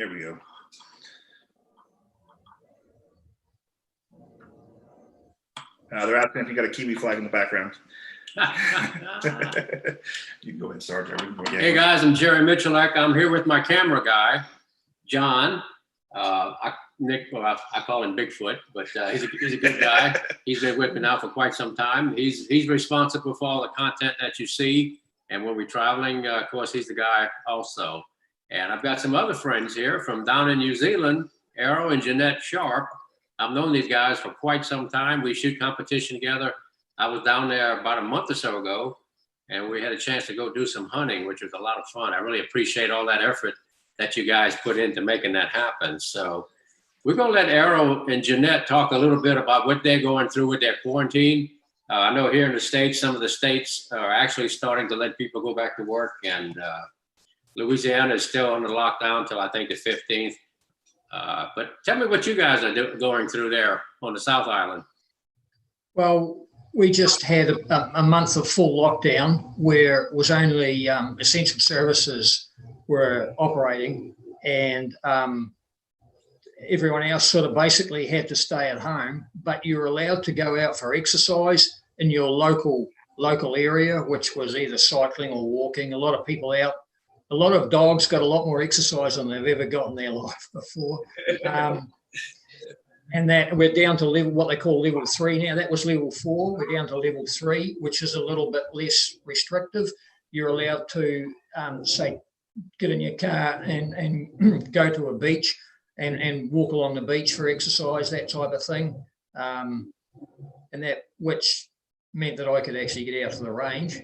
There we go. They're asking if you got a Kiwi flag in the background. You can go ahead and start there. Hey guys, I'm Jerry Miculek. I'm here with my camera guy, John. Nick, well, I call him Bigfoot, but he's a good guy. He's been with me now for quite some time. He's responsible for all the content that you see. And when we're traveling, of course, he's the guy also. And I've got some other friends here from down in New Zealand, Arrow and Jeanette Sharp. I've known these guys for quite some time. We shoot competition together. I was down there about a month or so ago, and we had a chance to go do some hunting, which was a lot of fun. I really appreciate all that effort that you guys put into making that happen. So we're going to let Arrow and Jeanette talk a little bit about what they're going through with their quarantine. I know here in the States, some of the states are actually starting to let people go back to work, and Louisiana is still under lockdown till I think the 15th. But tell me what you guys are going through there on the South Island. Well, we just had a month of full lockdown where it was only essential services were operating, and everyone else sort of basically had to stay at home, but you were allowed to go out for exercise in your local area, which was either cycling or walking. A lot of people out. A lot of dogs got a lot more exercise than they've ever got in their life before. And that we're down to level, what they call level 3 now. That was level 4. We're down to level 3, which is a little bit less restrictive. You're allowed to, say, get in your car and go to a beach and walk along the beach for exercise, that type of thing. And that, which meant that I could actually get out to the range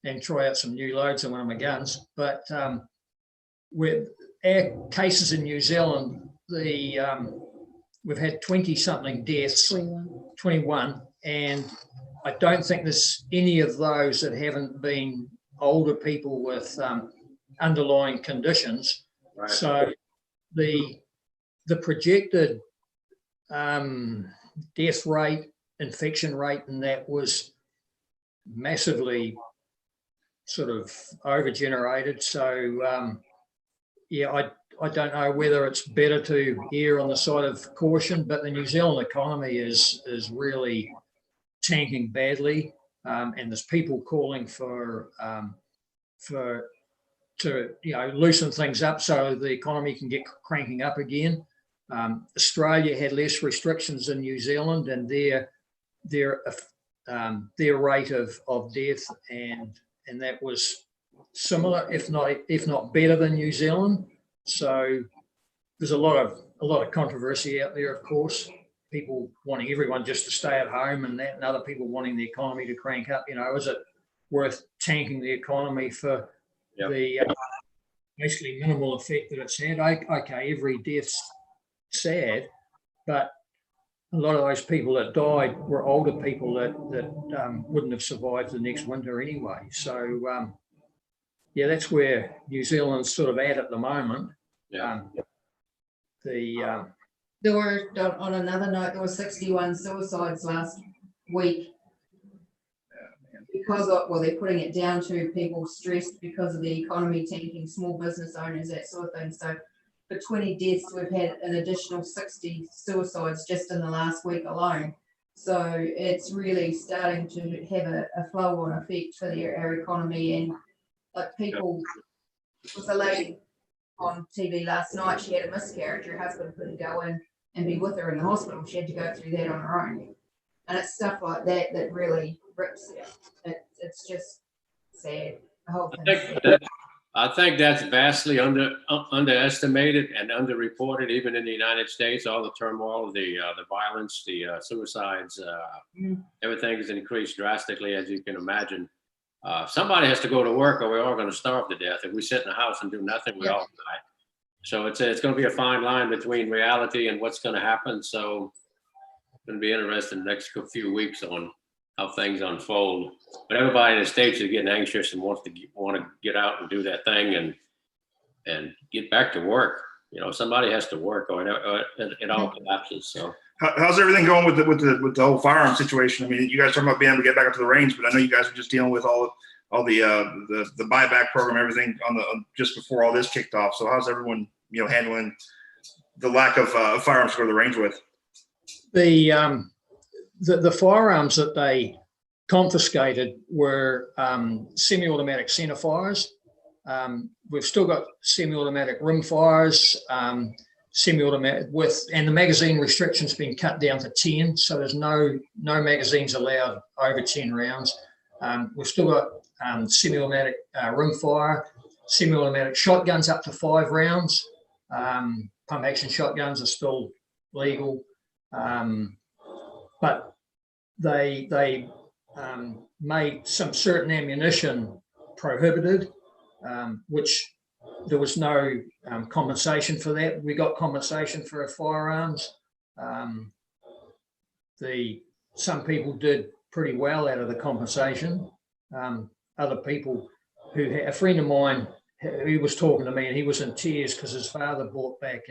and try out some new loads on one of my guns. But with our cases in New Zealand, we've had 20-something deaths, 21, and I don't think there's any of those that haven't been older people with underlying conditions. Right. So the projected death rate, infection rate, and that was massively sort of over-generated. So yeah, I don't know whether it's better to err on the side of caution, but the New Zealand economy is really tanking badly, and there's people calling to loosen things up so the economy can get cranking up again. Australia had less restrictions than New Zealand, and their rate of death and that was similar, if not better than New Zealand. So there's a lot of controversy out there, of course. People wanting everyone just to stay at home and that, and other people wanting the economy to crank up. Is it worth tanking the economy for the basically minimal effect that it's had? Okay, every death's sad, but a lot of those people that died were older people that wouldn't have survived the next winter anyway. So yeah, that's where New Zealand's sort of at the moment. Yeah. There were, on another note, there were 61 suicides last week because of, well, they're putting it down to people stressed because of the economy tanking, small business owners, that sort of thing. So for 20 deaths, we've had an additional 60 suicides just in the last week alone. So it's really starting to have a flow-on effect for our economy. And like people, with a lady on TV last night, she had a miscarriage. Her husband couldn't go in and be with her in the hospital. She had to go through that on her own. And it's stuff like that that really rips it. It's just sad. The whole thing. I think that's vastly underestimated and underreported, even in the United States. All the turmoil, the violence, the suicides, everything has increased drastically, as you can imagine. Somebody has to go to work, or we're all going to starve to death. If we sit in the house and do nothing, we all die. So it's going to be a fine line between reality and what's going to happen. So it's going to be interesting the next few weeks on how things unfold. But everybody in the States is getting anxious and want to get out and do that thing and get back to work. Somebody has to work, or it all collapses. So how's everything going with the whole firearm situation? I mean, you guys talking about being able to get back up to the range, but I know you guys are just dealing with all all the buyback program, everything just before all this kicked off. So how's everyone, handling the lack of firearms to go to the range with? The firearms that they confiscated were semi-automatic center fires. We've still got semi-automatic rim fires, semi-automatic and the magazine restrictions been cut down to 10. So there's no magazines allowed over 10 rounds. We've still got semi-automatic rim fire, semi-automatic shotguns up to 5 rounds. Pump action shotguns are still legal, but they made some certain ammunition prohibited, which there was no compensation for that. We got compensation for our firearms. Some people did pretty well out of the compensation. Other people a friend of mine, he was talking to me and he was in tears because his father brought back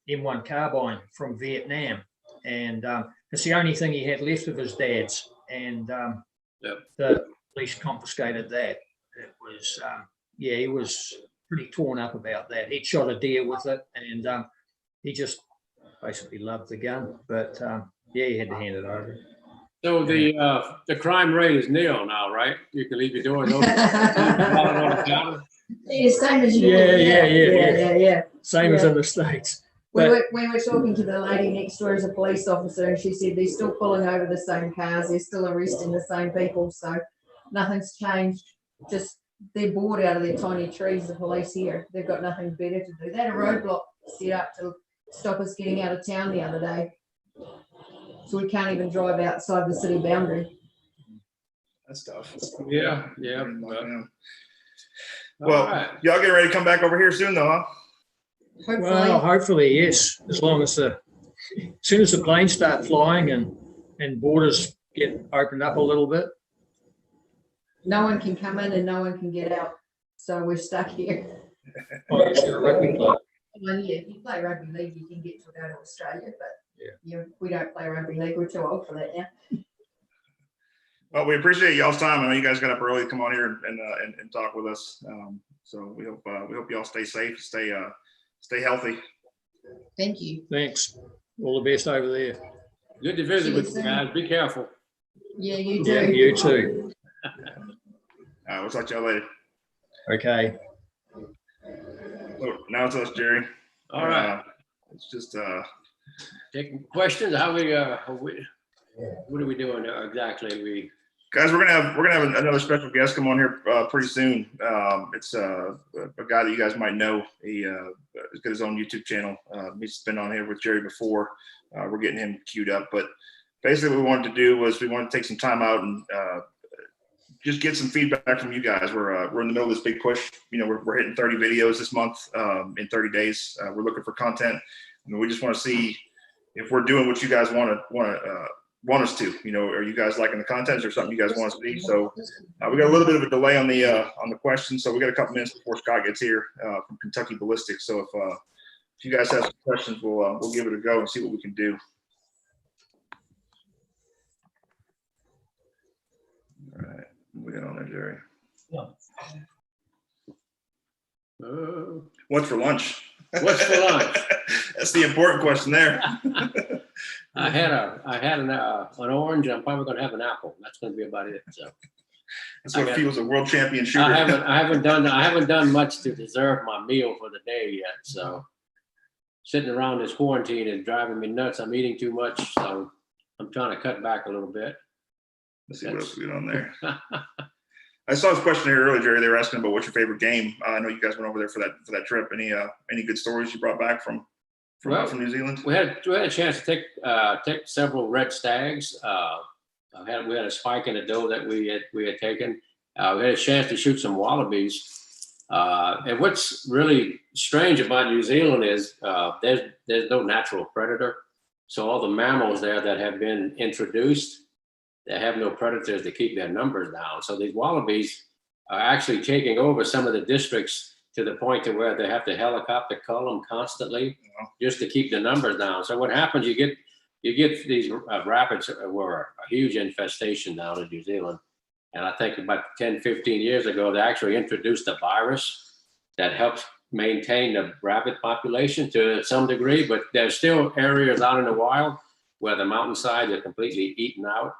M1 carbine from Vietnam, and it's the only thing he had left of his dad's, and the police confiscated that. It was he was pretty torn up about that. He'd shot a deer with it, and he just basically loved the gun, but he had to hand it over. So the crime rate is nil now, right? You can leave your doors open. Yeah, same as you. Yeah. Same as in the States. We were talking to the lady next door as a police officer, and she said they're still pulling over the same cars, they're still arresting the same people, so nothing's changed. Just they're bored out of their tiny trees, the police here. They've got nothing better to do. They had a roadblock set up to stop us getting out of town the other day. So we can't even drive outside the city boundary. That's tough. Yeah. Well, y'all getting ready to come back over here soon, though, huh? Hopefully. Well, hopefully, yes. As soon as the planes start flying and borders get opened up a little bit. No one can come in and no one can get out, so we're stuck here. Oh, is there a rugby club? Well, yeah, if you play rugby league, you can get to go to Australia, but we don't play rugby league. We're too old for that now. Well, we appreciate y'all's time. I know you guys got up early to come on here and talk with us. So we hope y'all stay safe, stay healthy. Thank you. Thanks. All the best over there. Good to visit with you guys. Be careful. Yeah, you too. Yeah, you too. We'll talk to y'all later. Okay. So now it's us, Jerry. All right. It's just Taking questions. What are we doing exactly? Guys, we're gonna have another special guest come on here pretty soon. It's a guy that you guys might know. He's got his own YouTube channel. He's been on here with Jerry before. We're getting him queued up. But basically, what we wanted to do was we wanted to take some time out and just get some feedback from you guys. We're in the middle of this big push. We're hitting 30 videos this month in 30 days. We're looking for content. We just want to see if we're doing what you guys want us to. Are you guys liking the content? Is there something you guys want to see? So we got a little bit of a delay on the question, so we got a couple minutes before Scott gets here from Kentucky Ballistics. So if you guys have some questions, we'll give it a go and see what we can do. All right, we got on there, Jerry. What's for lunch? What's for lunch? That's the important question there. I had an orange. I'm probably going to have an apple. That's going to be about it. So that's what fuels a world champion shooter. I haven't done much to deserve my meal for the day yet. So sitting around this quarantine is driving me nuts. I'm eating too much, so I'm trying to cut back a little bit. Let's see what else we got on there. I saw this question here earlier, Jerry. They were asking about what's your favorite game. I know you guys went over there for that trip. Any good stories you brought back from New Zealand? We had a chance to take several red stags. We had a spike and a doe that we had taken. We had a chance to shoot some wallabies. And what's really strange about New Zealand is there's no natural predator. So all the mammals there that have been introduced, they have no predators to keep their numbers down. So these wallabies are actually taking over some of the districts to the point to where they have to helicopter cull them constantly just to keep the numbers down. So what happens, you get these rapids were a huge infestation down in New Zealand. And I think about 10, 15 years ago, they actually introduced a virus that helps maintain the rabbit population to some degree, but there's still areas out in the wild where the mountainsides are completely eaten out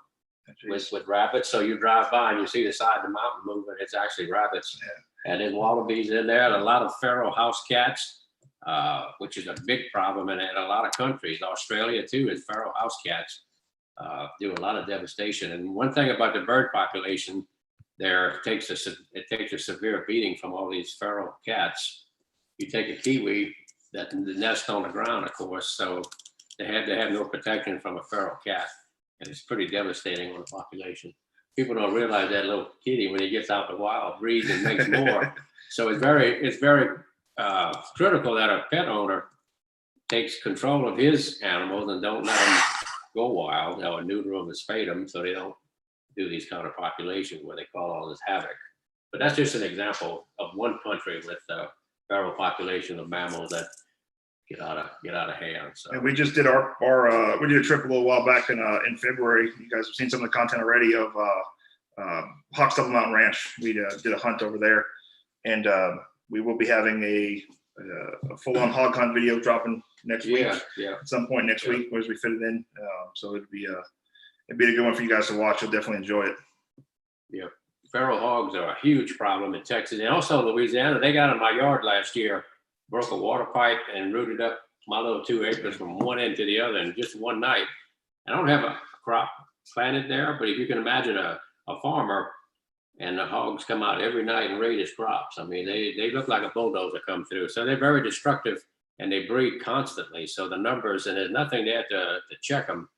with rabbits. So you drive by and you see the side of the mountain moving, it's actually rabbits. Yeah. And there's wallabies in there, and a lot of feral house cats, which is a big problem in a lot of countries. Australia too is feral house cats. Do a lot of devastation. And one thing about the bird population there, it takes a severe beating from all these feral cats. You take a kiwi, that the nest on the ground, of course, so they have no protection from a feral cat, and it's pretty devastating on the population. People don't realize that little kitty, when he gets out in the wild, breeds and makes more. So it's very critical that a pet owner takes control of his animals and don't let them go wild, or neuter them and spay them, so they don't do these kind of populations where they cause all this havoc. But that's just an example of one country with feral population of mammals that get out of hand. So. And we just did we did a trip a little while back in February. You guys have seen some of the content already of Hawkstubble Mountain Ranch. We did a hunt over there, and we will be having a full-on hog hunt video dropping next week. Yeah. At some point next week, as we fit it in. So it'd be a good one for you guys to watch. You'll definitely enjoy it. Yeah. Feral hogs are a huge problem in Texas and also Louisiana. They got in my yard last year, broke a water pipe and rooted up my little 2 acres from one end to the other in just one night. I don't have a crop planted there, but if you can imagine a farmer, and the hogs come out every night and raid his crops. I mean, they look like a bulldozer come through. So they're very destructive, and they breed constantly. So the numbers, and there's nothing there to check them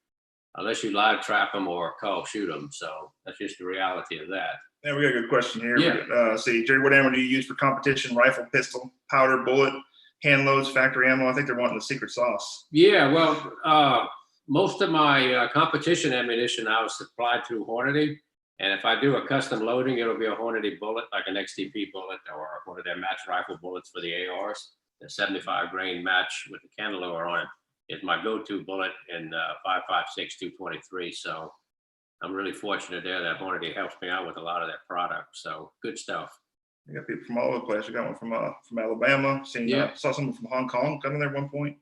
unless you live trap them or call shoot them. So that's just the reality of that. Yeah, we got a good question here. Yeah. See, Jerry, what ammo do you use for competition? Rifle, pistol, powder, bullet, hand loads, factory ammo? I think they're wanting the secret sauce. Yeah, well, most of my competition ammunition now is supplied through Hornady. And if I do a custom loading, it'll be a Hornady bullet, like an XTP bullet, or one of their match rifle bullets for the ARs. The 75 grain match with the cantilever on it is my go-to bullet in 5.56 223. So I'm really fortunate there that Hornady helps me out with a lot of that product. So good stuff. You got people from all over the place. You got one from Alabama. Saw someone from Hong Kong coming there at one point.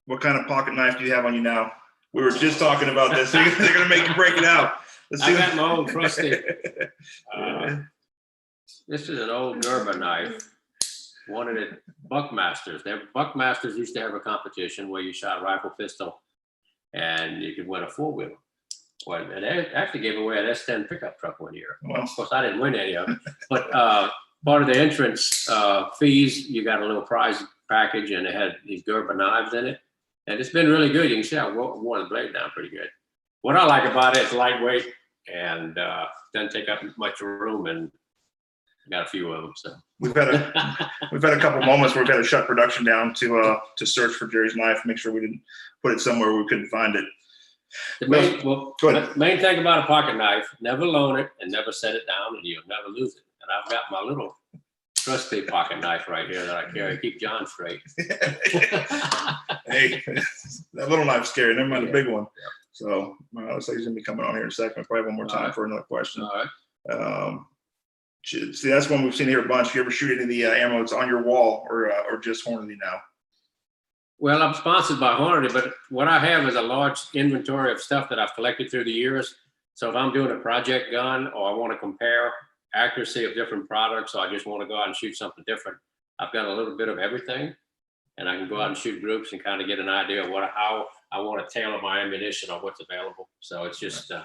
What kind of pocket knife do you have on you now? We were just talking about this. They're going to make you break it out. I got my old trusty. This is an old Gerber knife. Wanted it Buckmasters. Buckmasters used to have a competition where you shot rifle, pistol, and you could win a 4-wheeler. Well, and they actually gave away an S10 pickup truck one year. Well, of course, I didn't win any of them, but part of the entrance fees, you got a little prize package, and it had these Gerber knives in it. And it's been really good. You can see I wore the blade down pretty good. What I like about it, it's lightweight and doesn't take up much room, and got a few of them. So we've had a couple moments where we've had to shut production down to search for Jerry's knife, make sure we didn't put it somewhere where we couldn't find it. The main thing about a pocket knife, never loan it and never set it down, and you'll never lose it. And I've got my little trusty pocket knife right here that I carry, keep John straight. Hey, that little knife's scary. Never mind the big one. So looks like he's gonna be coming on here in a second. Probably one more time for another question. All right. See, that's one we've seen here a bunch. You ever shoot any of the ammo that's on your wall, or just Hornady now? Well, I'm sponsored by Hornady, but what I have is a large inventory of stuff that I've collected through the years. So if I'm doing a project gun, or I want to compare accuracy of different products, or I just want to go out and shoot something different, I've got a little bit of everything, and I can go out and shoot groups and kind of get an idea of how I want to tailor my ammunition or what's available. So it's just a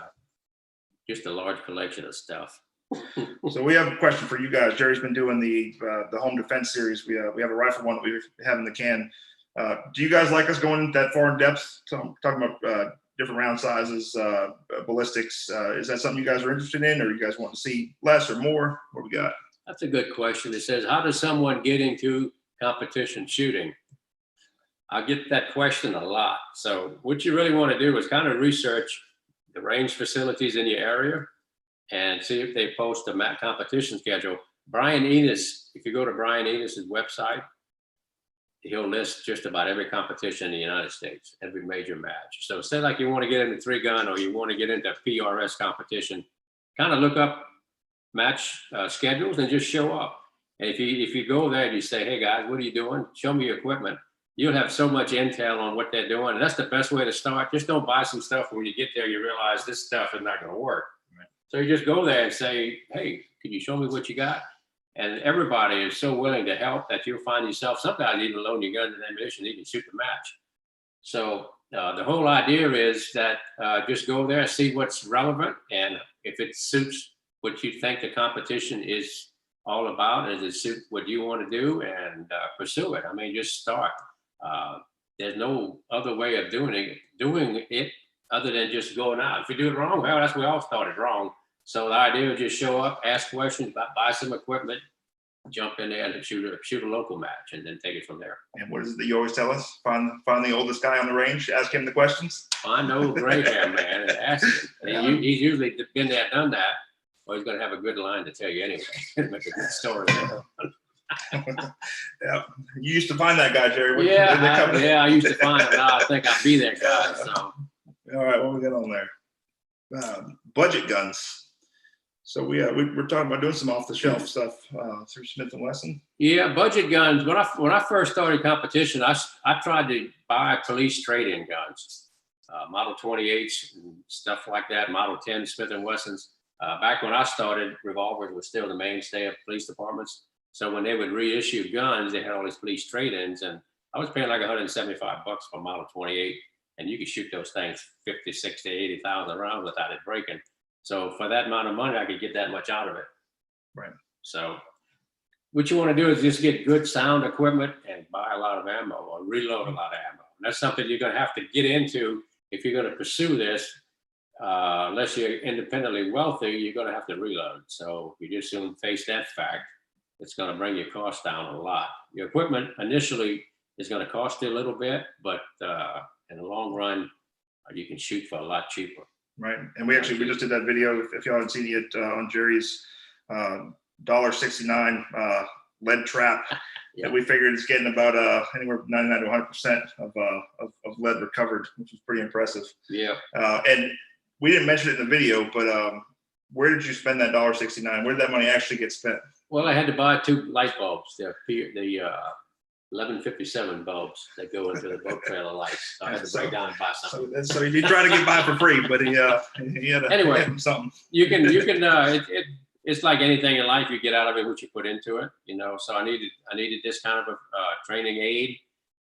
large collection of stuff. So we have a question for you guys. Jerry's been doing the home defense series. We have a rifle one that we have in the can. Do you guys like us going that far in depth, talking about different round sizes, ballistics? Is that something you guys are interested in, or you guys want to see less or more? What we got? That's a good question. It says, how does someone get into competition shooting? I get that question a lot. So what you really want to do is kind of research the range facilities in your area and see if they post a competition schedule. Brian Enos, if you go to Brian Enos's website, he'll list just about every competition in the United States, every major match. So say like you want to get into 3-gun, or you want to get into PRS competition, kind of look up match schedules and just show up. And if you go there and you say, hey guys, what are you doing? Show me your equipment. You'll have so much intel on what they're doing. And that's the best way to start. Just don't buy some stuff when you get there, you realize this stuff is not going to work. Right. So you just go there and say, hey, can you show me what you got? And everybody is so willing to help that you'll find yourself sometimes even loan your gun and ammunition, you can shoot the match. So the whole idea is that just go there, see what's relevant. And if it suits what you think the competition is all about, does it suit what you want to do, and pursue it. I mean, just start. There's no other way of doing it other than just going out. If you do it wrong, well, that's where we all started wrong. So the idea is just show up, ask questions, buy some equipment, jump in there and shoot a local match, and then take it from there. And what is it that you always tell us? Find the oldest guy on the range, ask him the questions. Find old gray hair man and ask him. He's usually been there, done that, or he's going to have a good line to tell you anyway. Make a good story. Yeah, you used to find that guy, Jerry. I used to find him. Now I think I'll be that guy. So, all right, what we got on there? Budget guns. So we're talking about doing some off-the-shelf stuff through Smith & Wesson. Yeah, budget guns. When I first started competition, I tried to buy police trade-in guns, Model 28s and stuff like that, Model 10 Smith & Wessons. Back when I started, revolvers were still the mainstay of police departments. So when they would reissue guns, they had all these police trade-ins, and I was paying like $175 for Model 28, and you could shoot those things 50, 60, 80,000 rounds without it breaking. So for that amount of money, I could get that much out of it. Right. So what you want to do is just get good sound equipment and buy a lot of ammo or reload a lot of ammo. And that's something you're going to have to get into if you're going to pursue this. Unless you're independently wealthy, you're going to have to reload. So you just soon face that fact. It's going to bring your cost down a lot. Your equipment initially is going to cost you a little bit, but in the long run, you can shoot for a lot cheaper. Right. And we just did that video, if y'all haven't seen it, on Jerry's $1.69 lead trap. Yeah. That we figured it's getting about anywhere from 99 to 100% of lead recovered, which is pretty impressive. Yeah. And we didn't mention it in the video, but where did you spend that $1.69? Where did that money actually get spent? Well, I had to buy 2 light bulbs. The 1157 bulbs that go into the boat trailer lights. So I had to break down and buy something. So he tried to get by for free, but he had to Anyway, give him something. You can it's like anything in life, you get out of it what you put into it, you know. So I needed this kind of a training aid,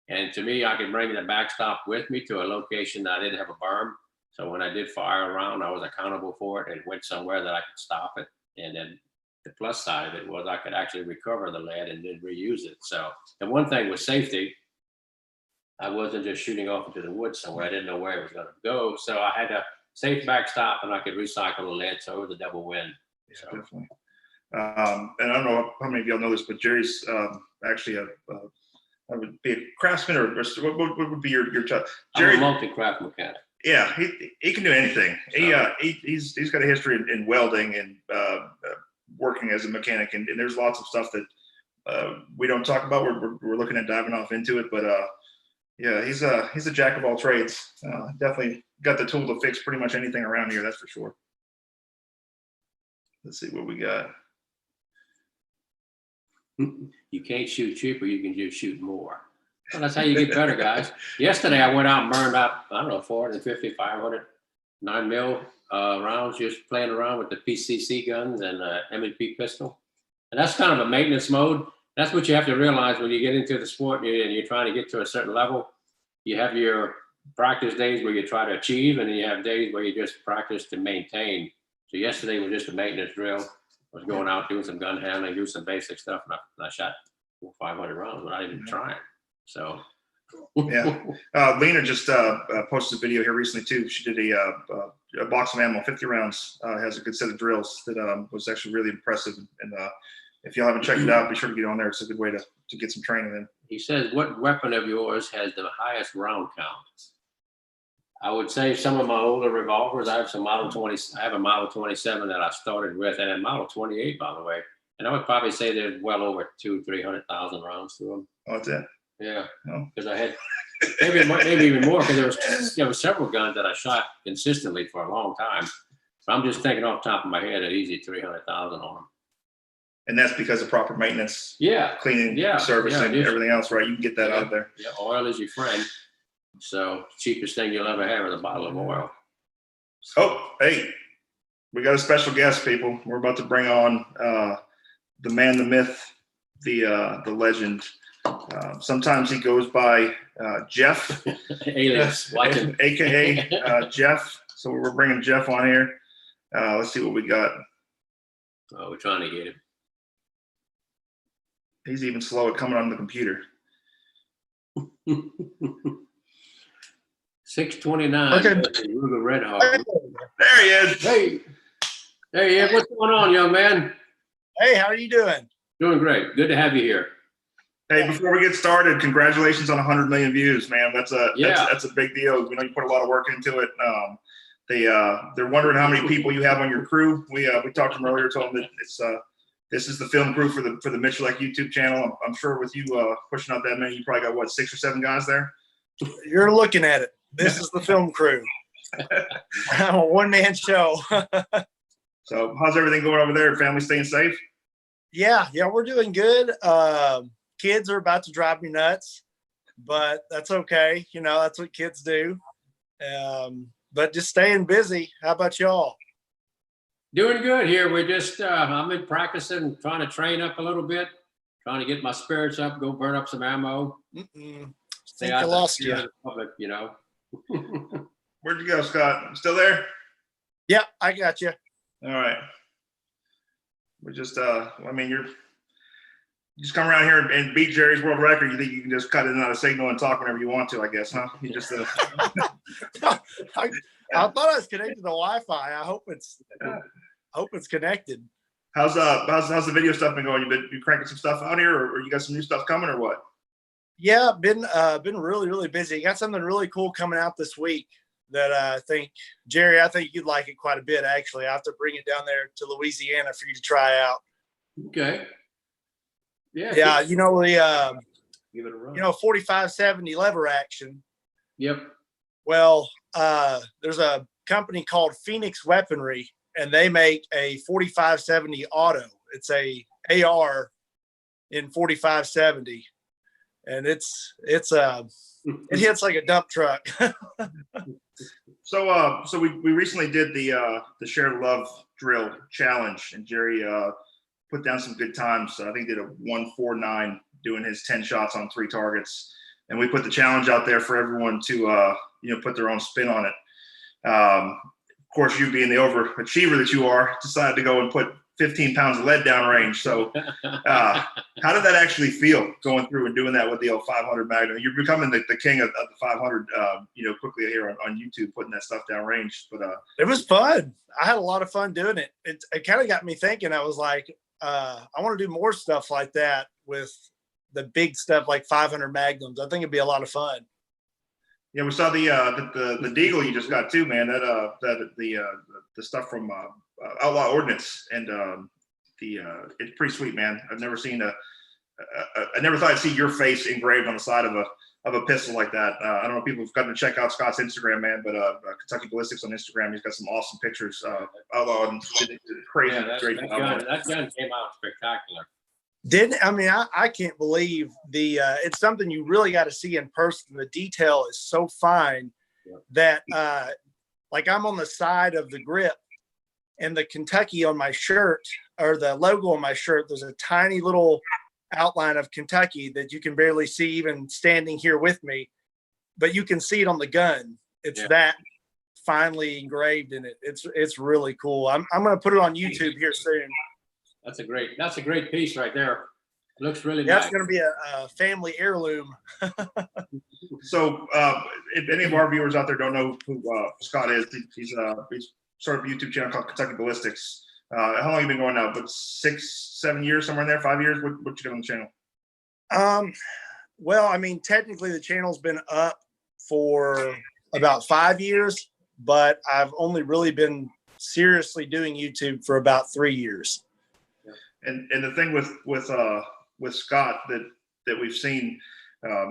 and to me, I could bring the backstop with me to a location that I didn't have a berm. So when I did fire around, I was accountable for it and went somewhere that I could stop it. And then the plus side of it was I could actually recover the lead and then reuse it. So the one thing was safety. I wasn't just shooting off into the woods somewhere. I didn't know where it was going to go. So I had a safe backstop, and I could recycle the lead. So it was a double win. Yeah, so. Definitely. And I don't know how many of y'all know this, but Jerry's actually would be a craftsman, or what would be your job? Jerry, I'm a multi-craft mechanic. Yeah, he can do anything. He's got a history in welding and working as a mechanic, and there's lots of stuff that we don't talk about. We're looking at diving off into it, but yeah, he's a jack of all trades. Definitely got the tool to fix pretty much anything around here. That's for sure. Let's see what we got. You can't shoot cheaper. You can just shoot more. Well, that's how you get better, guys. Yesterday, I went out and burned up, 450, 500 9mm rounds, just playing around with the PCC guns and M&P pistol. And that's kind of a maintenance mode. That's what you have to realize when you get into the sport and you're trying to get to a certain level. You have your practice days where you try to achieve, and then you have days where you just practice to maintain. So yesterday was just a maintenance drill. I was going out doing some gun handling, do some basic stuff, and I shot 500 rounds without even trying. So yeah, Lena just posted a video here recently too. She did a box of ammo, 50 rounds. Has a good set of drills that was actually really impressive. And if y'all haven't checked it out, be sure to get on there. It's a good way to get some training in. He says, "What weapon of yours has the highest round count?" I would say some of my older revolvers. I have some Model 20. I have a Model 27 that I started with, and a Model 28, by the way. And I would probably say there's well over 200,000-300,000 rounds to them. Oh, that's it. Yeah, Oh. because I had maybe even more, because there was several guns that I shot consistently for a long time. I'm just thinking off the top of my head, an easy 300,000 on them. And that's because of proper maintenance, Yeah, cleaning, Yeah, servicing, yeah, just- everything else, right? You can get that out of there. yeah, oil is your friend. So cheapest thing you'll ever have is a bottle of oil. Oh, hey, we got a special guest, people. We're about to bring on the man, the myth, the legend. Sometimes he goes by Jeff, Alias, watching. aka Jeff. So we're bringing Jeff on here. Let's see what we got. Oh, we're trying to get him. He's even slow at coming on the computer. 629. Okay. Ruger Red Hawk. There he is. Hey, there he is. What's going on, young man? Hey, how are you doing? Doing great. Good to have you here. Hey, before we get started, congratulations on 100 million views, man. That's a big deal. We know you put a lot of work into it. They're wondering how many people you have on your crew. We talked to them earlier, told them that this is the film crew for the Miculek YouTube channel. I'm sure with you pushing out that many, you probably got what, 6 or 7 guys there. You're looking at it. This is the film crew. I'm a one-man show. So how's everything going over there? Family staying safe? Yeah, we're doing good. Kids are about to drive me nuts, but that's okay. You know, that's what kids do. But just staying busy. How about y'all? Doing good here. We're just, I'm in practicing, trying to train up a little bit, trying to get my spirits up, go burn up some ammo. Think I lost you. Public, you know. Where'd you go, Scott? Still there? Yeah, I got you. All right. We just, I mean, you just come around here and beat Jerry's world record. You think you can just cut in and out of signal and talk whenever you want to, I guess, huh? You just, I thought I was connected to Wi-Fi. I hope it's connected. how's the video stuff been going? You cranking some stuff out here, or you got some new stuff coming, or what? Yeah, been really, really busy. Got something really cool coming out this week that I think, Jerry, I think you'd like it quite a bit, actually. I have to bring it down there to Louisiana for you to try out. Okay. Yeah. Yeah, you know, Give it a run. 4570 lever action. Yep. Well, there's a company called Phoenix Weaponry, and they make a 4570 auto. It's a AR in 4570. And it hits like a dump truck. So we recently did the Share Love Drill Challenge, and Jerry put down some good times. I think he did a 149 doing his 10 shots on 3 targets, and we put the challenge out there for everyone to put their own spin on it. Of course, you being the overachiever that you are, decided to go and put 15 pounds of lead down range. So how did that actually feel going through and doing that with the 500 Magnum? You're becoming the king of the 500, quickly here on YouTube, putting that stuff down range. But it was fun. I had a lot of fun doing it. It kind of got me thinking. I was like, I want to do more stuff like that with the big stuff like 500 Magnums. I think it'd be a lot of fun. Yeah, we saw the Deagle you just got too, man. The stuff from Outlaw Ordnance, and it's pretty sweet, man. I've never seen I never thought I'd see your face engraved on the side of a pistol like that. I don't know if people have gotten to check out Scott's Instagram, man, but Kentucky Ballistics on Instagram, he's got some awesome pictures. Outlaw and crazy, great. That gun came out spectacular. I can't believe it's something you really got to see in person. The detail is so fine that like I'm on the side of the grip, and the Kentucky on my shirt, or the logo on my shirt, there's a tiny little outline of Kentucky that you can barely see even standing here with me, but you can see it on the gun. It's that finely engraved in it. It's really cool. I'm going to put it on YouTube here soon. That's a great piece right there. It looks really nice. That's going to be a family heirloom. So if any of our viewers out there don't know who Scott is, he's sort of a YouTube channel called Kentucky Ballistics. How long have you been going now? But 6, 7 years, somewhere in there, 5 years? What you got on the channel? Well, I mean, technically the channel's been up for about 5 years, but I've only really been seriously doing YouTube for about 3 years. And the thing with Scott that we've seen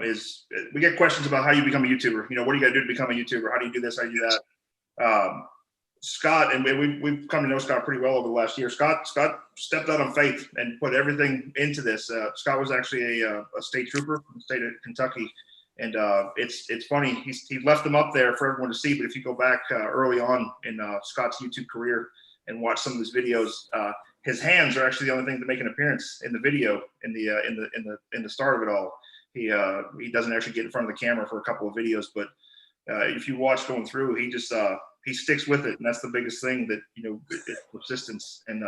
is we get questions about how you become a YouTuber. What do you got to do to become a YouTuber? How do you do this? How do you do that? Scott, and we've come to know Scott pretty well over the last year. Scott stepped out on faith and put everything into this. Scott was actually a state trooper from the state of Kentucky, and it's funny. He left them up there for everyone to see. But if you go back early on in Scott's YouTube career and watch some of his videos, his hands are actually the only thing that make an appearance in the video in the start of it all. He doesn't actually get in front of the camera for a couple of videos, but if you watch going through, he sticks with it, and that's the biggest thing, that it's persistence and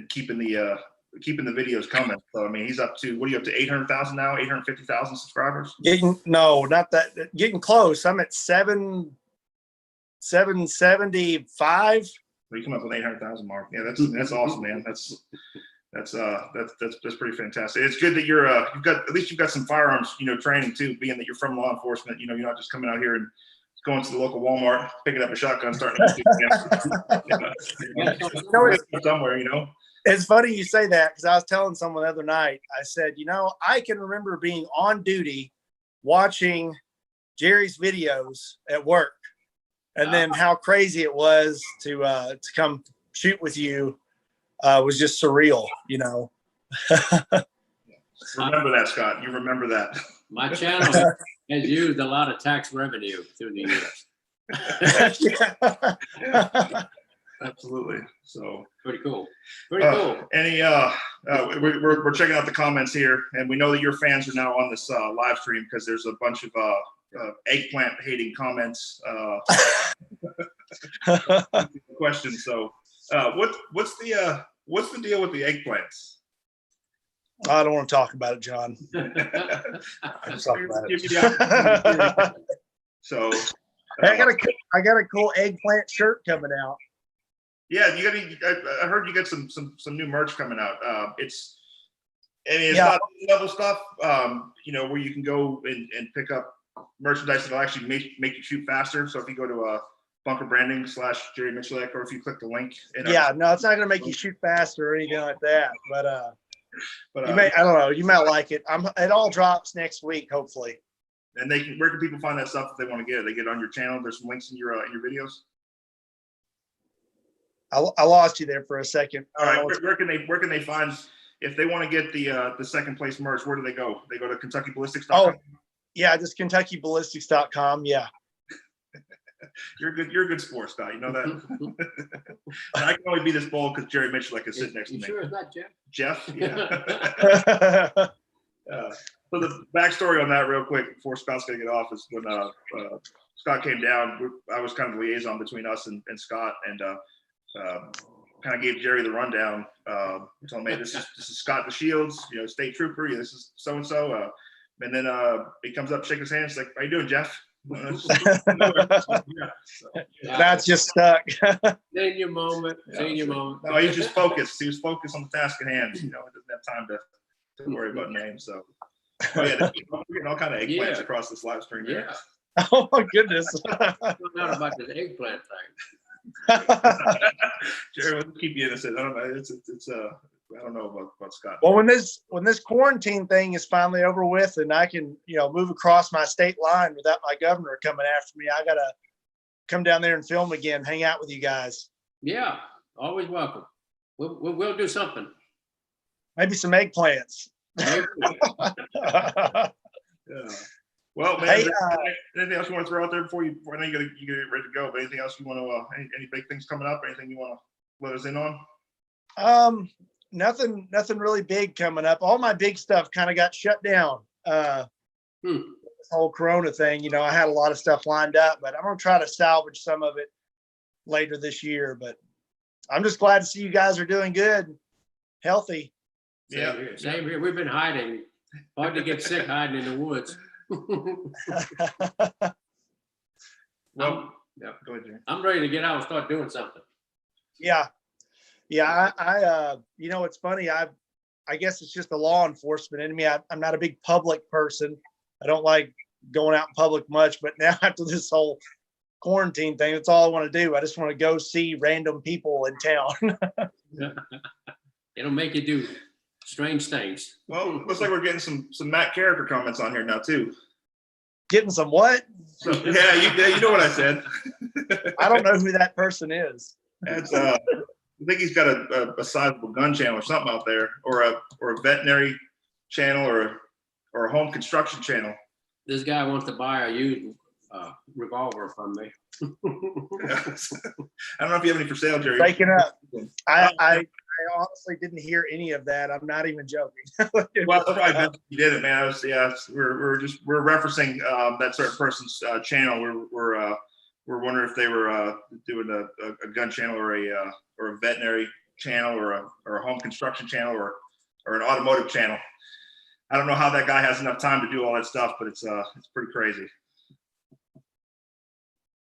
keeping the videos coming. So I mean, he's up to, what are you up to, 800,000 now, 850,000 subscribers? No, not that. Getting close. I'm at 775. Well, you come up with 800,000 mark. Yeah, that's awesome, man. That's pretty fantastic. It's good that you've got some firearms, training too, being that you're from law enforcement. You're not just coming out here and going to the local Walmart, picking up a shotgun, starting to somewhere. It's funny you say that, because I was telling someone the other night, I said, I can remember being on duty watching Jerry's videos at work, and then how crazy it was to come shoot with you was just surreal, Remember that, Scott. You remember that. My channel has used a lot of tax revenue through the years. Absolutely. So Pretty cool. Pretty cool. We're checking out the comments here, and we know that your fans are now on this live stream, because there's a bunch of eggplant hating comments, questions. So what's the deal with the eggplants? I don't want to talk about it, John. I'm talking about it. So I got a cool eggplant shirt coming out. Yeah, I heard you got some new merch coming out. It's Yeah. not level stuff, where you can go and pick up merchandise that'll actually make you shoot faster. So if you go to Bunker Branding / Jerry Miculek, or if you click the link. Yeah, no, it's not going to make you shoot faster or anything like that. But you may, I don't know, you might like it. It all drops next week, hopefully. And where can people find that stuff if they want to get it? They get it on your channel. There's some links in your videos. I lost you there for a second. All right, where can they find, if they want to get the second place merch? Where do they go? They go to KentuckyBallistics.com. Oh, yeah, just KentuckyBallistics.com. Yeah. You're a good sport, Scott. You know that. I can only be this bold because Jerry Miculek is sitting next to me. Sure it's not Jeff? Jeff, yeah. So the backstory on that, real quick, before Scott's gonna get off, is when Scott came down. I was kind of liaison between us and Scott, and kind of gave Jerry the rundown. Told him, hey, this is Scott the Shields, state trooper. Yeah, this is so and so. And then he comes up, shake his hand. He's like, "How you doing, Jeff?" That's just stuck. Senior moment. No, he's just focused. He was focused on the task at hand. He doesn't have time to worry about names. So, we're getting all kind of eggplants across this live stream here. Yeah. Oh my goodness. I found out about this eggplant thing. Jerry, we'll keep you innocent. I don't know. It's I don't know about Scott. Well, when this quarantine thing is finally over with, and I can, move across my state line without my governor coming after me, I gotta come down there and film again, hang out with you guys. Yeah, always welcome. We'll do something. Maybe some eggplants. Yeah. Well, man, Hey, anything else you want to throw out there before I know you get ready to go? But anything else you want to? Any big things coming up? Anything you want to let us in on? Nothing really big coming up. All my big stuff kind of got shut down. This whole Corona thing, I had a lot of stuff lined up, but I'm gonna try to salvage some of it later this year. But I'm just glad to see you guys are doing good, healthy. Same here. We've been hiding. Hard to get sick hiding in the woods. Well, go ahead, Jerry. I'm ready to get out and start doing something. Yeah. I it's funny. I guess it's just the law enforcement in me. I'm not a big public person. I don't like going out in public much, but now after this whole quarantine thing, that's all I want to do. I just want to go see random people in town. It'll make you do strange things. Well, looks like we're getting some Matt character comments on here now too. Getting some what? So, yeah, you know what I said. I don't know who that person is. That's I think he's got a sizable gun channel or something out there, or a veterinary channel, or a home construction channel. This guy wants to buy a used revolver from me. I don't know if you have any for sale, Jerry. Breaking up. I honestly didn't hear any of that. I'm not even joking. Well, that's probably best you did it, man. We're referencing that certain person's channel. We're wondering if they were doing a gun channel, or a veterinary channel, or a home construction channel, or an automotive channel. I don't know how that guy has enough time to do all that stuff, but it's pretty crazy.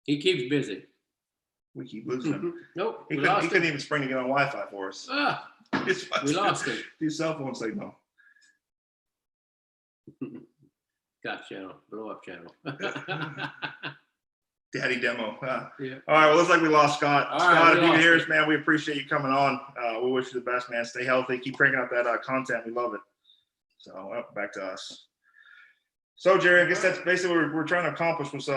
He keeps busy. We keep losing him. Nope. He We couldn't, lost he couldn't him. even spring to get on Wi-Fi for us. We lost him. His cell phone signal. Got channel. Blow up channel. Daddy demo. Yeah. All right. Well, looks like we lost Scott. All Scott, right, if we you can lost hear him. us, man, we appreciate you coming on. We wish you the best, man. Stay healthy. Keep cranking out that content. We love it. So back to us. So, Jerry, I guess that's basically what we're trying to accomplish. Was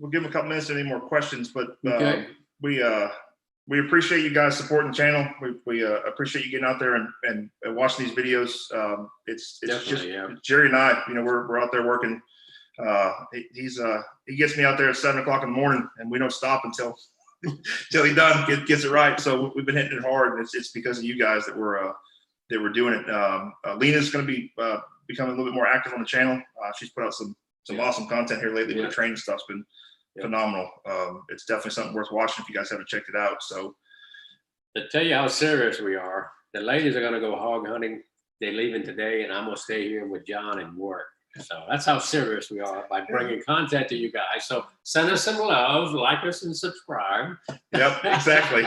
we'll give him a couple minutes to any more questions, but Okay. we appreciate you guys supporting the channel. We appreciate you getting out there and watching these videos. It's Definitely, just yeah. Jerry and I, we're out there working. He gets me out there at 7 o'clock in the morning, and we don't stop until he done gets it right. So we've been hitting it hard, and it's because of you guys that we're doing it. Lena's going to be becoming a little bit more active on the channel. She's put out some awesome content here lately. The training stuff's been phenomenal. It's definitely something worth watching if you guys haven't checked it out. So To tell you how serious we are, the ladies are going to go hog hunting. They're leaving today, and I'm going to stay here with John and work. So that's how serious we are by bringing content to you guys. So send us some love, like us, and subscribe. Yep, exactly.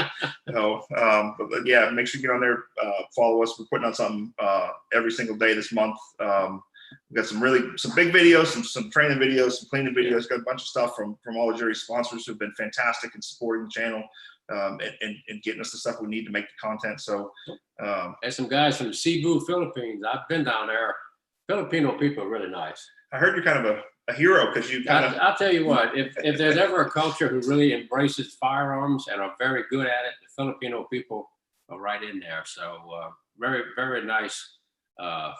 But yeah, make sure you get on there, follow us. We're putting out something every single day this month. We've got some big videos, some training videos, some cleaning videos. Got a bunch of stuff from all the Jerry sponsors who've been fantastic in supporting the channel and getting us the stuff we need to make the content. So There's some guys from Cebu, Philippines. I've been down there. Filipino people are really nice. I heard you're kind of a hero because you kind of. I'll tell you what, if there's ever a culture who really embraces firearms and are very good at it, the Filipino people are right in there. So very, very nice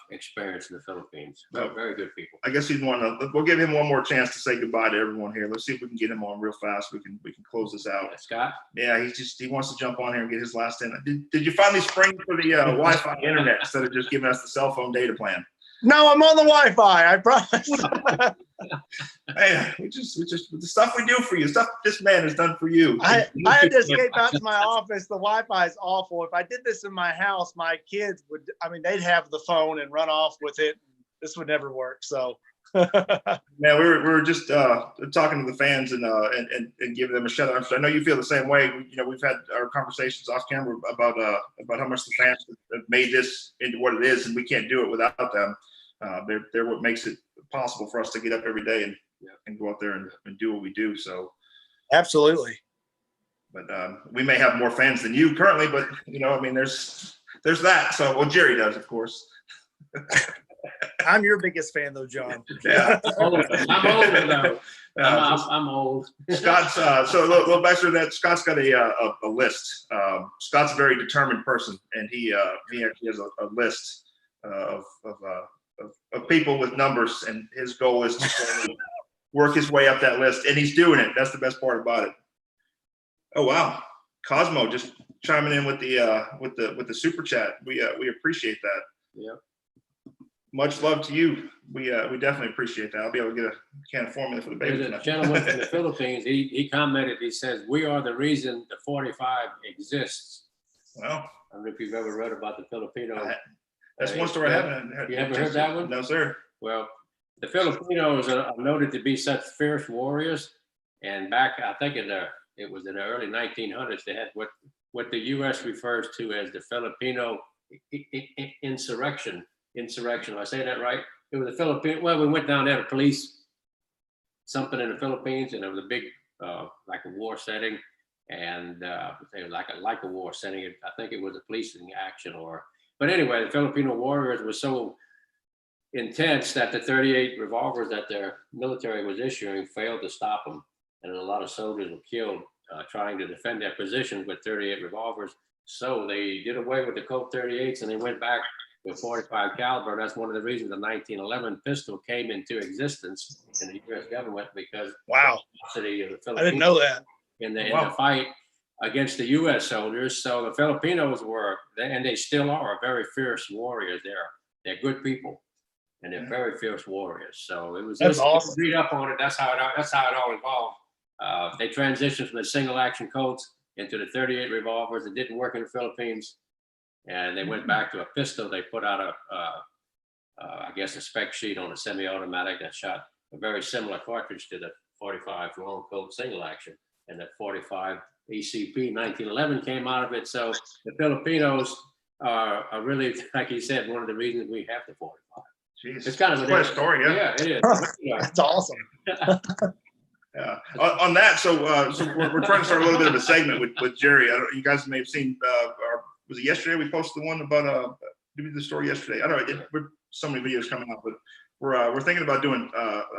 experience in the Philippines. Very, very good people. I guess we'll give him one more chance to say goodbye to everyone here. Let's see if we can get him on real fast. We can close this out. Scott? Yeah, he wants to jump on here and get his last in. Did you finally spring for the Wi-Fi internet instead of just giving us the cell phone data plan? No, I'm on the Wi-Fi. I promise. Hey, we just the stuff we do for you, stuff this man has done for you. I had to escape out to my office. The Wi-Fi is awful. If I did this in my house, my kids would. They'd have the phone and run off with it. This would never work. So. Man, we were just talking to the fans and giving them a shout out. I know you feel the same way. We've had our conversations off camera about how much the fans have made this into what it is, and we can't do it without them. They're what makes it possible for us to get up every day and go out there and do what we do. So, Absolutely. But we may have more fans than you currently, but there's that. So, well, Jerry does, of course. I'm your biggest fan, though, John. Yeah, I'm older though. I'm old. Scott's so a little backstory to that. Scott's got a list. Scott's a very determined person, and he actually has a list of people with numbers, and his goal is to work his way up that list, and he's doing it. That's the best part about it. Oh wow, Cosmo just chiming in with the super chat. We appreciate that. Yeah. Much love to you. We definitely appreciate that. I'll be able to get a can of formula for the baby There's a tonight. gentleman from the Philippines. He commented. He says, "We are the reason the 45 exists." Well, I don't know if you've ever read about the Filipino. that's one story I haven't. You haven't heard that one? No, sir. Well, the Filipinos are noted to be such fierce warriors, and back I think it was in the early 1900s they had what the U.S. refers to as the Filipino insurrection. Insurrection. I say that right? It was a Philippine. Well, we went down there to police something in the Philippines, and it was a big, like a war setting, and it was like a war setting. I think it was a policing action, but anyway, the Filipino warriors were so intense that the 38 revolvers that their military was issuing failed to stop them. And a lot of soldiers were killed trying to defend their positions with 38 revolvers. So they did away with the Colt 38s and they went back to 45 caliber. That's one of the reasons the 1911 pistol came into existence in the U.S. government, because Wow. of the Philippines I didn't know that. in the Wow. fight against the U.S. soldiers. So the Filipinos were, and they still are, very fierce warriors. They're good people, and they're very fierce warriors. So it was That's just awesome. read up on it. That's how it all evolved. They transitioned from the single action Colts into the 38 revolvers. It didn't work in the Philippines, and they went back to a pistol. They put out I guess a spec sheet on a semi-automatic that shot a very similar cartridge to the 45 long Colt single action, and the 45 ECP 1911 came out of it. So the Filipinos are really, like you said, one of the reasons we have the 45. Jeez. It's kind of quite a story, yeah. Yeah, it is. Yeah. That's awesome. Yeah. On that, so we're trying to start a little bit of a segment with Jerry. I don't, you guys may have seen, was it yesterday we posted the one about the story yesterday? I don't know. We're so many videos coming out, but we're thinking about doing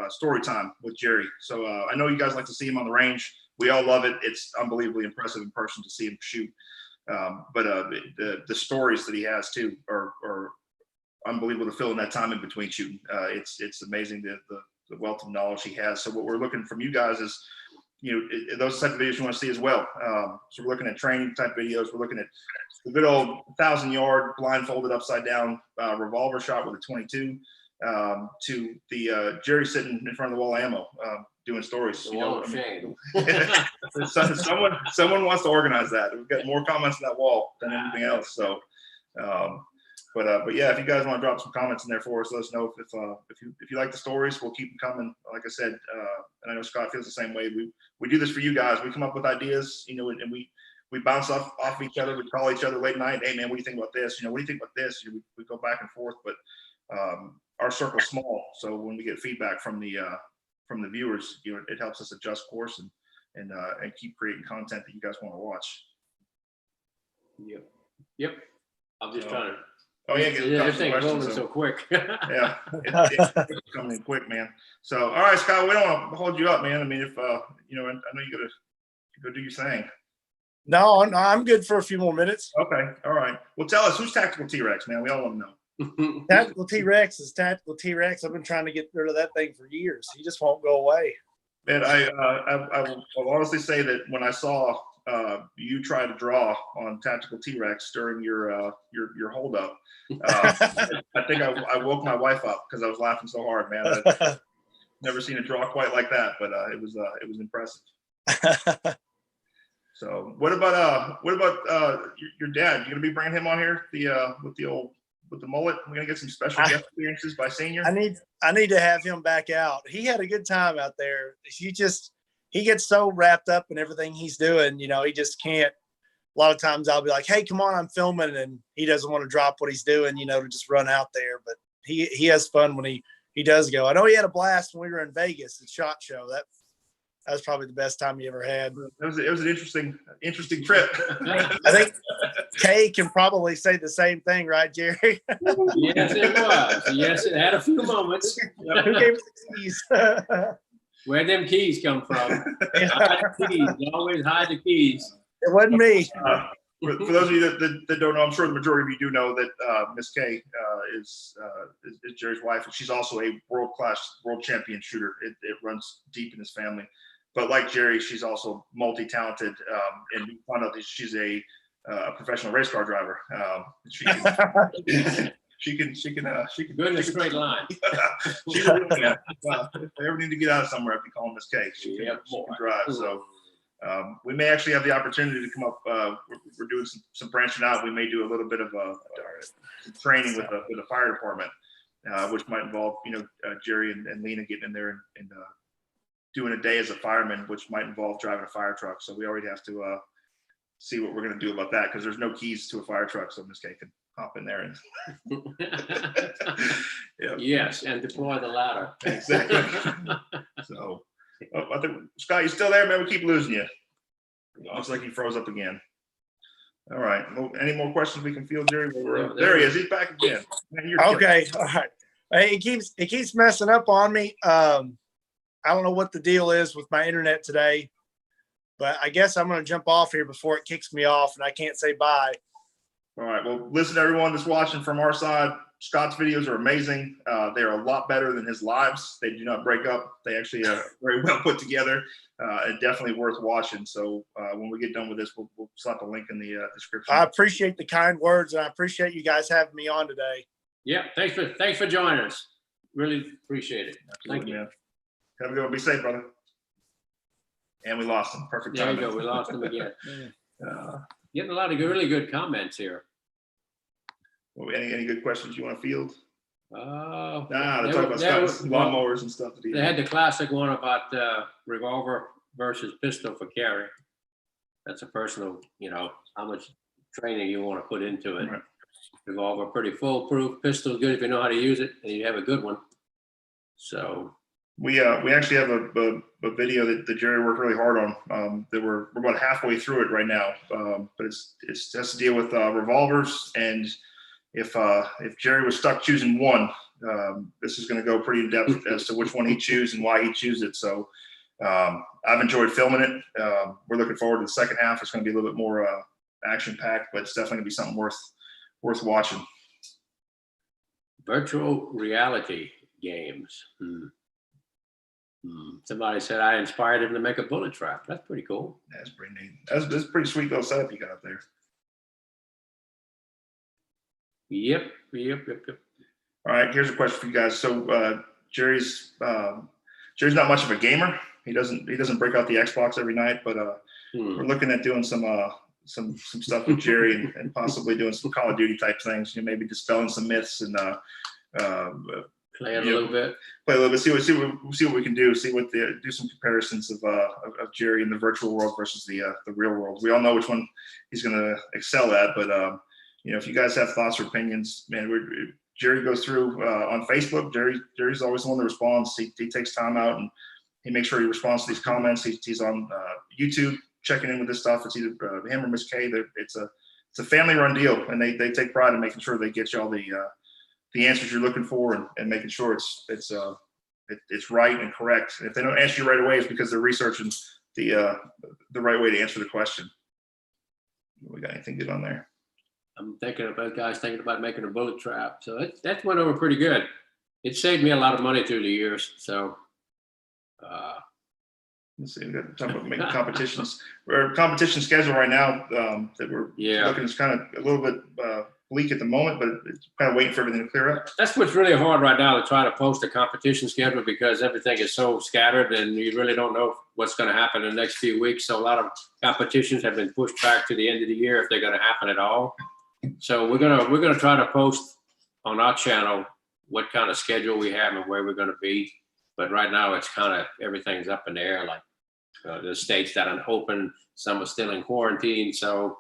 story time with Jerry. So I know you guys like to see him on the range. We all love it. It's unbelievably impressive in person to see him shoot. But the stories that he has too are unbelievable to fill in that time in between shooting. It's amazing the wealth of knowledge he has. So what we're looking from you guys is, those type of videos you want to see as well. So we're looking at training type videos. We're looking at the good old 1,000-yard blindfolded upside down revolver shot with a 22 to the Jerry sitting in front of the wall of ammo doing stories. The wall of shame. Someone wants to organize that. We've got more comments on that wall than anything else. So, but yeah, if you guys want to drop some comments in there for us, let us know if you like the stories. We'll keep them coming. Like I said, and I know Scott feels the same way. We do this for you guys. We come up with ideas, and we bounce off each other. We call each other late night. Hey man, what do you think about this? What do you think about this? We go back and forth, but our circle's small, so when we get feedback from the viewers, it helps us adjust course and keep creating content that you guys want to watch. Yep. I'm just trying to. Oh yeah, This thing rolling so quick. Yeah, it's coming in quick, man. So, all right, Scott, we don't want to hold you up, man. I mean, if I know you gotta go do your thing. No, I'm good for a few more minutes. Okay, all right. Well, tell us, who's Tactical T-Rex, man? We all want to know. Tactical T-Rex is Tactical T-Rex. I've been trying to get rid of that thing for years. He just won't go away. And I will honestly say that when I saw you try to draw on Tactical T-Rex during your holdup, I think I woke my wife up because I was laughing so hard, man. I've never seen a draw quite like that, but it was impressive. So what about your dad? You gonna be bringing him on here with the mullet? We're gonna get some special guest appearances by Senior. I need to have him back out. He had a good time out there. He gets so wrapped up in everything he's doing, he just can't. A lot of times I'll be like, hey, come on, I'm filming, and he doesn't want to drop what he's doing, to just run out there. But he has fun when he does go. I know he had a blast when we were in Vegas at SHOT Show. That was probably the best time he ever had. It was an interesting trip. I think Kay can probably say the same thing, right, Jerry? Yes, it was. Yes, it had a few moments. Who gave us the keys? Where them keys come from? Hide the keys. Always hide the keys. It wasn't me. For those of you that don't know, I'm sure the majority of you do know that Miss Kay is Jerry's wife, and she's also a world champion shooter. It runs deep in his family. But like Jerry, she's also multi-talented, and we found out that she's a professional race car driver. She can Good in a straight line. She's a real man. If I ever need to get out of somewhere, I can call Miss Kay. She can drive. So we may actually have the opportunity to come up. We're doing some branching out. We may do a little bit of some training with the fire department, which might involve Jerry and Lena getting in there and doing a day as a fireman, which might involve driving a fire truck. So we already have to see what we're going to do about that, because there's no keys to a fire truck, so Miss Kay can hop in there and Yes, and deploy the ladder. Exactly. So I think, Scott, you still there? Man, we keep losing you. Looks like he froze up again. All right. Well, any more questions we can field, Jerry? There he is. He's back again. Man, Okay. All right. Hey, it keeps messing up on me. I don't know what the deal is with my internet today, but I guess I'm going to jump off here before it kicks me off and I can't say bye. All right. Well, listen, everyone that's watching from our side, Scott's videos are amazing. They are a lot better than his lives. They do not break up. They actually are very well put together and definitely worth watching. So when we get done with this, we'll slap a link in the description. I appreciate the kind words and I appreciate you guys having me on today. Yeah, thanks for joining us. Really appreciate it. Thank Absolutely, you. man. Have a good one. Be safe, brother. And we lost him. Perfect There you timing. go. We lost him again. Uh, Getting a lot of really good comments here. well, any good questions you want to field? They're There talking about were- Scott's there were- lawnmowers and stuff. That he They had the classic one about revolver versus pistol for carry. That's a personal, how much training you want to put into it. Right. Revolver pretty foolproof. Pistol good if you know how to use it and you have a good one. So We actually have a video that Jerry worked really hard on. That we're about halfway through it right now. But it has to deal with revolvers, and if Jerry was stuck choosing one, this is going to go pretty in depth as to which one he chooses and why he chooses it. So I've enjoyed filming it. We're looking forward to the second half. It's going to be a little bit more action packed, but it's definitely going to be something worth watching. virtual reality games. Somebody said I inspired him to make a bullet trap. That's pretty cool. That's pretty neat. That's a pretty sweet little setup you got up there. Yep. All right, here's a question for you guys. So Jerry's not much of a gamer. He doesn't break out the Xbox every night, but we're looking at doing some stuff with Jerry and possibly doing some Call of Duty type things. Maybe dispelling some myths and Play it a little bit. play a little bit. See what we can do. Do some comparisons of Jerry in the virtual world versus the real world. We all know which one he's going to excel at, but if you guys have thoughts or opinions, man, Jerry goes through on Facebook. Jerry's always the one that responds. He takes time out and he makes sure he responds to these comments. He's on YouTube checking in with this stuff. It's either him or Miss K. It's a family run deal, and they take pride in making sure they get you all the answers you're looking for and making sure it's right and correct. If they don't answer you right away, it's because they're researching the right way to answer the question. We got anything good on there? I'm thinking about making a bullet trap. So that went over pretty good. It saved me a lot of money through the years. So Let's see. We got to talk about making competitions. Our competition schedule right now that we're looking is kind of a little bit bleak at the moment, but it's kind of waiting for everything to clear up. that's what's really hard right now, to try to post a competition schedule, because everything is so scattered and you really don't know what's going to happen in the next few weeks. So a lot of competitions have been pushed back to the end of the year if they're going to happen at all. So we're gonna try to post on our channel what kind of schedule we have and where we're going to be. But right now it's kind of everything's up in the air. Like the states that are open, some are still in quarantine. So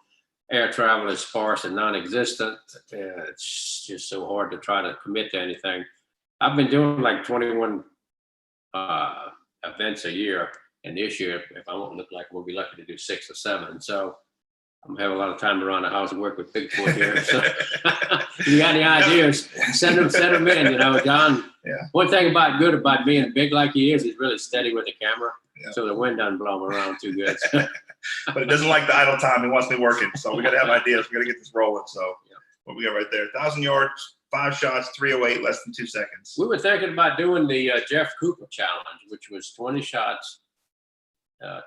air travel is sparse and non-existent. It's just so hard to try to commit to anything. I've been doing like 21 events a year, and this year, if I won't look like, we'll be lucky to do 6 or 7. So I'm having a lot of time around the house and work with Bigfoot here. So if you got any ideas, send them in. John. Yeah. One thing good about being big like he is, he's really steady with the camera. Yeah. So the wind doesn't blow him around too good. But it doesn't like the idle time. It wants me working. So we got to have ideas. We got to get this rolling. So what we got right there: 1,000 yards, 5 shots, 308, less than 2 seconds. We were thinking about doing the Jeff Cooper challenge, which was 20 shots,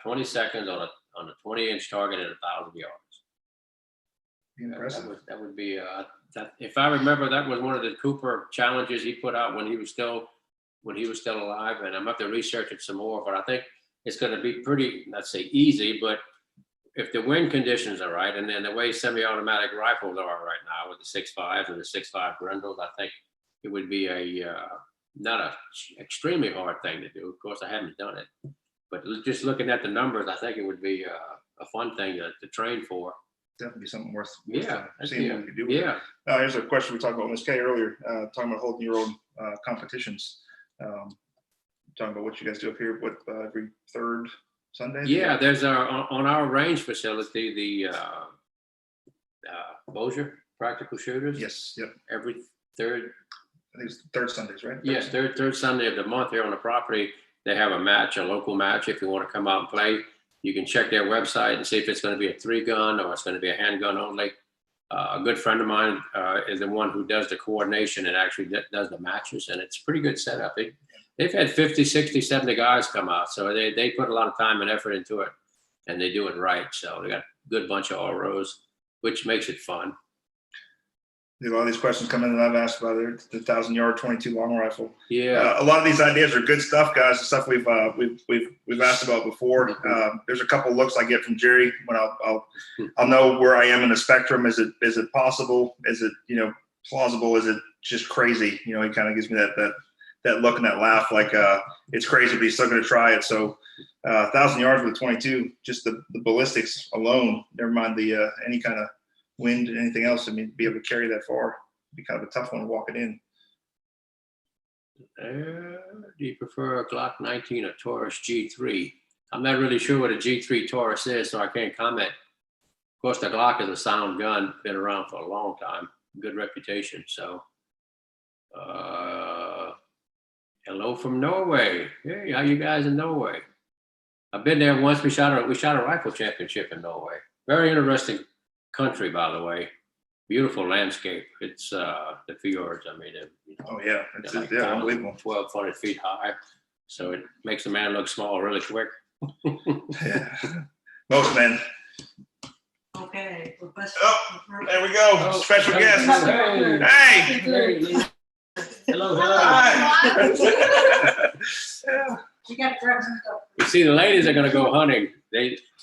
20 seconds on a 20-inch target at 1,000 yards. Impressive. That would be if I remember, that was one of the Cooper challenges he put out when he was still alive, and I'm gonna have to research it some more. But I think it's going to be pretty, not say easy, but if the wind conditions are right, and then the way semi-automatic rifles are right now with the 6.5s and the 6.5 Grendels, I think it would be not a extremely hard thing to do. Of course, I haven't done it, but just looking at the numbers, I think it would be a fun thing to train for. Definitely something worth seeing what we can do. Yeah. Here's a question we talked about Ms. K earlier, talking about holding your own competitions. Talking about what you guys do up here, every third Sunday? Yeah, there's on our range facility, the Bossier practical shooters. Yes. Yep. Every third I think it's the third Sundays, right? Yes, third Sunday of the month here on the property, they have a match, a local match. If you want to come out and play, you can check their website and see if it's going to be a 3-gun or it's going to be a handgun only. A good friend of mine is the one who does the coordination and actually does the matches, and it's a pretty good setup. They've had 50, 60, 70 guys come out, so they put a lot of time and effort into it, and they do it right. So they got a good bunch of all-rows, which makes it fun. A lot of these questions come in that I've asked about it. The 1,000-yard 22 long rifle. Yeah. A lot of these ideas are good stuff, guys. The stuff we've asked about before. There's a couple looks I get from Jerry when I'll know where I am in the spectrum. Is it possible? Is it plausible? Is it just crazy? He kind of gives me that look and that laugh, like it's crazy, but he's still going to try it. So 1,000 yards with 22, just the ballistics alone. Never mind the any kind of wind and anything else. I mean, to be able to carry that far, be kind of a tough one to walk it in. Do you prefer a Glock 19 or Taurus G3? I'm not really sure what a G3 Taurus is, so I can't comment. Of course, the Glock is a sound gun, been around for a long time, good reputation. So, hello from Norway. Hey, how you guys in Norway? I've been there once. We shot a rifle championship in Norway. Very interesting country, by the way. Beautiful landscape. It's the fjords. I mean, Oh yeah, it's like unbelievable. 1,200 feet high, so it makes a man look small really quick. Yeah. Most men. Okay. Oh, there we go. Special guest. Hey. Hello. Hi. You got to grab some stuff. You see, the ladies are going to go hunting.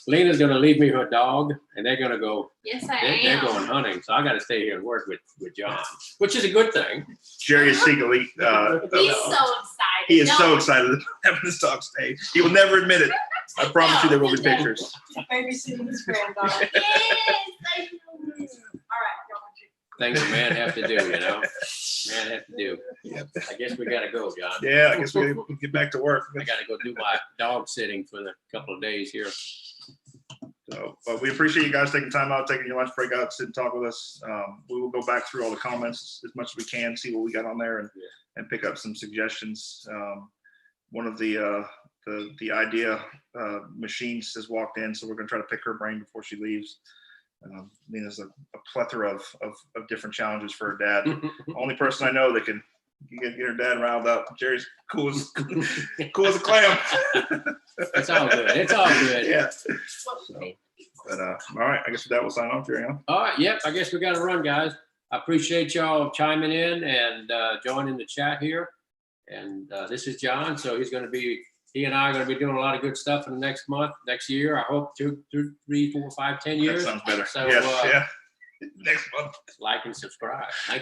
Lena's going to leave me her dog, and they're going to go. Yes, I They're am. going hunting, so I got to stay here and work with John, which is a good thing. Jerry is secretly. He's so excited. He is No, so excited about having this dog stay. He will never admit it. I promise you, there will be pictures. Babysitting his granddaughter. Yes, I know. All right, y'all. Things a man have to do, Man have to do. I guess we got to go, John. Yeah, I guess we can get back to work. I got to go do my dog sitting for the couple of days here. So, but we appreciate you guys taking time out, taking your lunch break out, sit and talk with us. We will go back through all the comments as much as we can, see what we got on there, and pick up some suggestions. One of the idea machines has walked in, so we're going to try to pick her brain before she leaves. There's a plethora of different challenges for her dad. Only person I know that can get her dad riled up. Jerry's cool as a clam. It's all good. It's all good. Yeah. But all right, I guess with that we'll sign off, Jerry. Huh? All right. Yep. I guess we got to run, guys. I appreciate y'all chiming in and joining the chat here. And this is John. So he and I are going to be doing a lot of good stuff in the next month, next year. I hope 2, 3, 4, 5, 10 years. That sounds better. So, yes, yeah. Next month. Like and subscribe. Thank you.